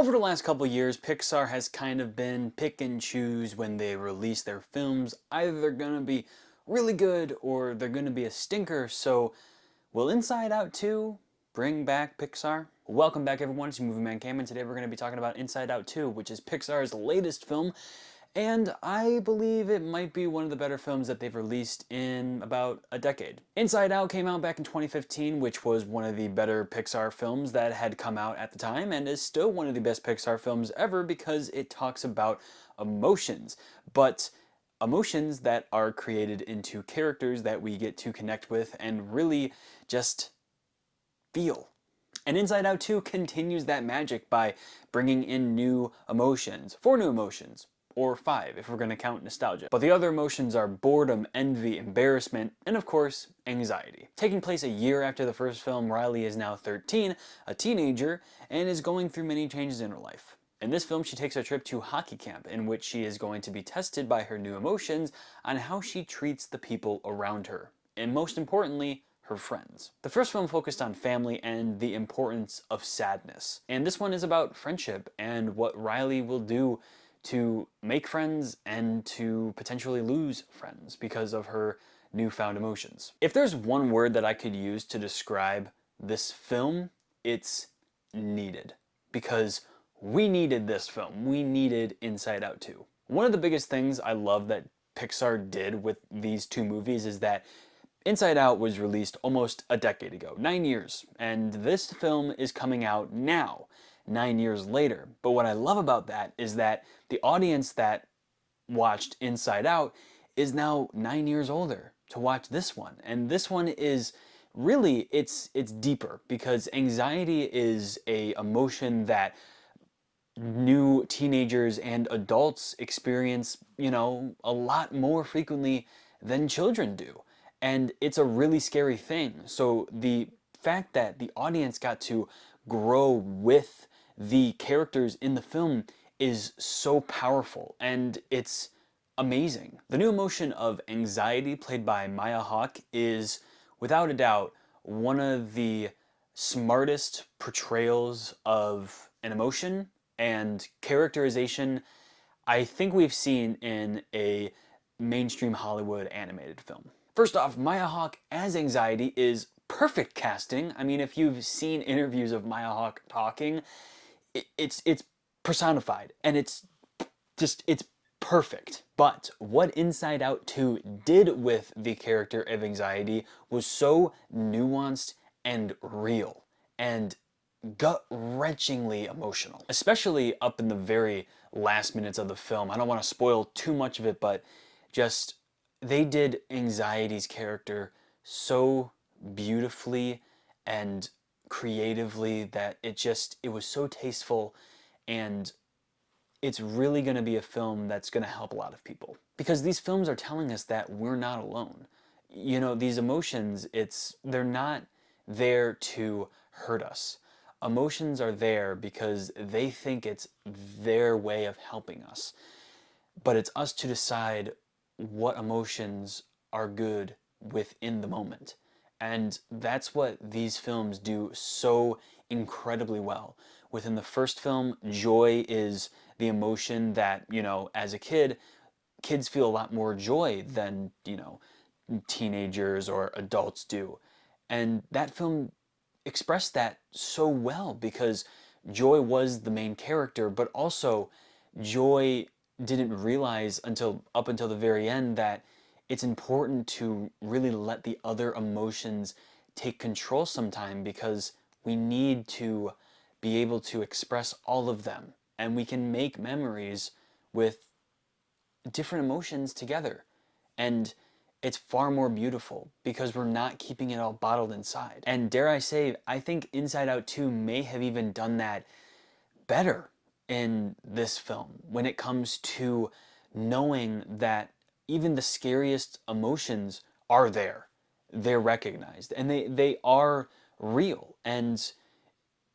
Over the last couple years, Pixar has kind of been pick and choose when they release their films. Either they're gonna be really good or they're gonna be a stinker. So will Inside Out 2 bring back Pixar? Welcome back everyone to Movie Man Cam, and today we're going to be talking about Inside Out 2, which is Pixar's latest film, and I believe it might be one of the better films that they've released in about a decade. Inside Out came out back in 2015, which was one of the better Pixar films that had come out at the time, and is still one of the best Pixar films ever because it talks about emotions. But emotions that are created into characters that we get to connect with and really just feel. And Inside Out 2 continues that magic by bringing in new emotions, 4 new emotions, or 5 if we're going to count nostalgia. But the other emotions are boredom, envy, embarrassment, and of course, anxiety. Taking place a year after the first film, Riley is now 13, a teenager, and is going through many changes in her life. In this film, she takes a trip to hockey camp in which she is going to be tested by her new emotions on how she treats the people around her, and most importantly, her friends. The first film focused on family and the importance of sadness. And this one is about friendship and what Riley will do to make friends and to potentially lose friends because of her newfound emotions. If there's one word that I could use to describe this film, it's needed. Because we needed this film. We needed Inside Out 2. One of the biggest things I love that Pixar did with these two movies is that Inside Out was released almost a decade ago, 9 years, and this film is coming out now, 9 years later. But what I love about that is that the audience that watched Inside Out is now 9 years older to watch this one. And this one is really, it's deeper because anxiety is a emotion that new teenagers and adults experience, a lot more frequently than children do. And it's a really scary thing. So the fact that the audience got to grow with the characters in the film is so powerful, and it's amazing. The new emotion of anxiety, played by Maya Hawke, is without a doubt one of the smartest portrayals of an emotion and characterization I think we've seen in a mainstream Hollywood animated film. First off, Maya Hawke as anxiety is perfect casting. I mean, if you've seen interviews of Maya Hawke talking, it's personified, and it's perfect. But what Inside Out 2 did with the character of anxiety was so nuanced and real and gut-wrenchingly emotional, especially up in the very last minutes of the film. I don't want to spoil too much of it, but just they did anxiety's character so beautifully and creatively that it was so tasteful, and it's really going to be a film that's going to help a lot of people, because these films are telling us that we're not alone. These emotions, they're not there to hurt us. Emotions are there because they think it's their way of helping us. But it's us to decide what emotions are good within the moment. And that's what these films do so incredibly well. Within the first film, joy is the emotion that, as a kid, kids feel a lot more joy than, teenagers or adults do. And that film expressed that so well because Joy was the main character, but also Joy didn't realize up until the very end that it's important to really let the other emotions take control sometime, because we need to be able to express all of them, and we can make memories with different emotions together. And it's far more beautiful because we're not keeping it all bottled inside. And dare I say, I think Inside Out 2 may have even done that better in this film when it comes to knowing that even the scariest emotions are there. They're recognized, and they are real, and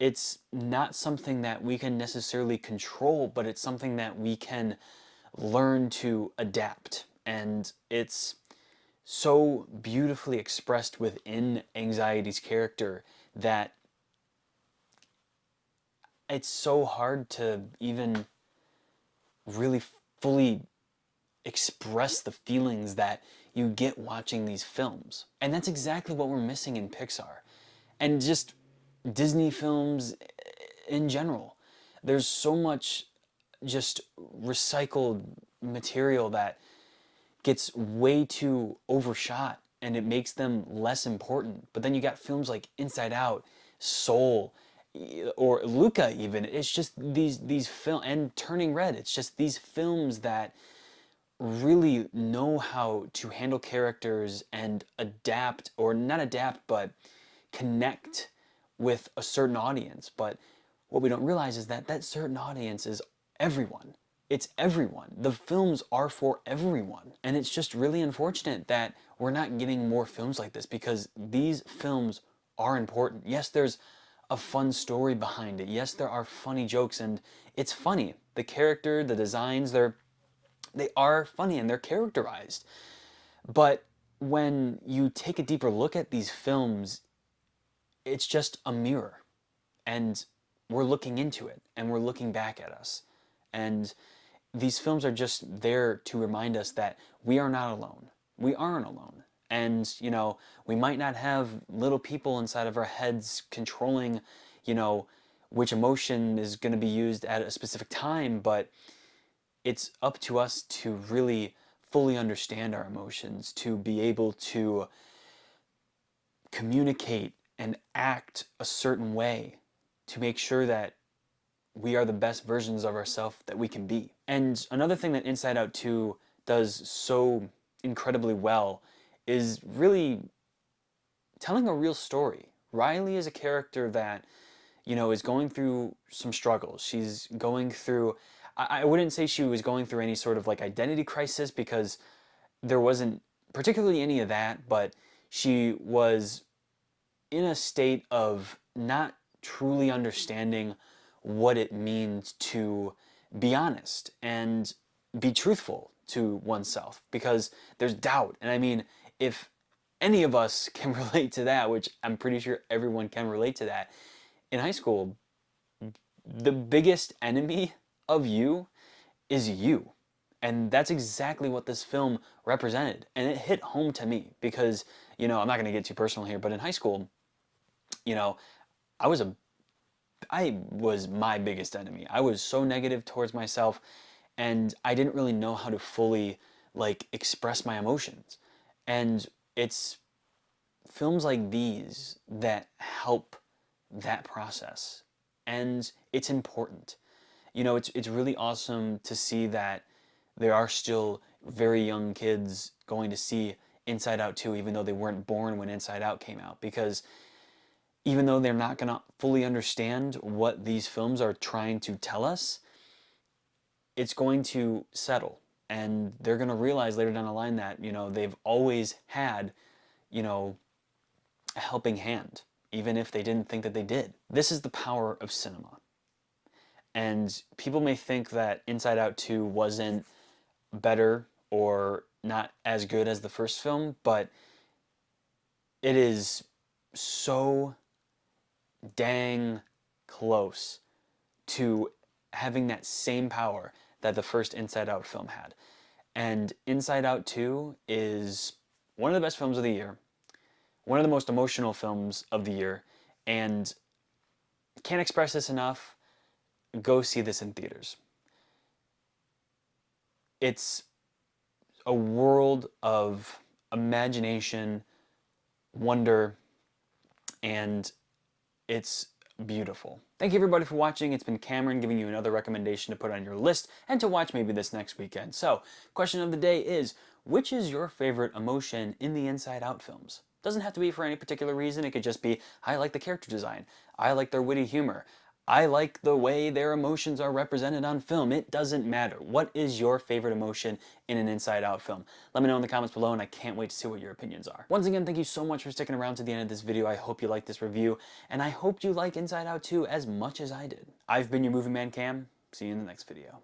it's not something that we can necessarily control, but it's something that we can learn to adapt. And it's so beautifully expressed within anxiety's character that it's so hard to even really fully express the feelings that you get watching these films. And that's exactly what we're missing in Pixar. And just Disney films in general. There's so much just recycled material that gets way too overshot and it makes them less important. But then you got films like Inside Out, Soul, or Luca even. It's just these film and Turning Red. It's just these films that really know how to handle characters and adapt, or not adapt, but connect with a certain audience. But what we don't realize is that that certain audience is everyone. It's everyone. The films are for everyone. And it's just really unfortunate that we're not getting more films like this, because these films are important. Yes, there's a fun story behind it. Yes, there are funny jokes, and it's funny. The character, the designs, they are funny and they're characterized. But when you take a deeper look at these films, it's just a mirror. And we're looking into it and we're looking back at us. And these films are just there to remind us that we are not alone. We aren't alone. And, you know, we might not have little people inside of our heads controlling, you know, which emotion is going to be used at a specific time, but it's up to us to really fully understand our emotions, to be able to communicate and act a certain way to make sure that we are the best versions of ourselves that we can be. And another thing that Inside Out 2 does so incredibly well is really telling a real story. Riley is a character that, you know, is going through some struggles. She's going through, I wouldn't say she was going through any sort of like identity crisis, because there wasn't particularly any of that, but she was in a state of not truly understanding what it means to be honest and be truthful to oneself, because there's doubt. And I mean, if any of us can relate to that, which I'm pretty sure everyone can relate to that, in high school, the biggest enemy of you is you. And that's exactly what this film represented. And it hit home to me because, you know, I'm not going to get too personal here, but in high school, you know, I was my biggest enemy. I was so negative towards myself, and I didn't really know how to fully like express my emotions. And it's films like these that help that process. And it's important. You know, it's really awesome to see that there are still very young kids going to see Inside Out 2, even though they weren't born when Inside Out came out, because even though they're not going to fully understand what these films are trying to tell us, it's going to settle. And they're going to realize later down the line that, you know, they've always had, you know, a helping hand, even if they didn't think that they did. This is the power of cinema. And people may think that Inside Out 2 wasn't better or not as good as the first film, but it is so dang close to having that same power that the first Inside Out film had. And Inside Out 2 is one of the best films of the year, one of the most emotional films of the year, and can't express this enough. Go see this in theaters. It's a world of imagination, wonder, and it's beautiful. Thank you everybody for watching. It's been Cameron giving you another recommendation to put on your list and to watch maybe this next weekend. So, question of the day is, which is your favorite emotion in the Inside Out films? Doesn't have to be for any particular reason. It could just be, I like the character design. I like their witty humor. I like the way their emotions are represented on film. It doesn't matter. What is your favorite emotion in an Inside Out film? Let me know in the comments below, and I can't wait to see what your opinions are. Once again, thank you so much for sticking around to the end of this video. I hope you liked this review, and I hope you like Inside Out 2 as much as I did. I've been your Movie Man Cam. See you in the next video.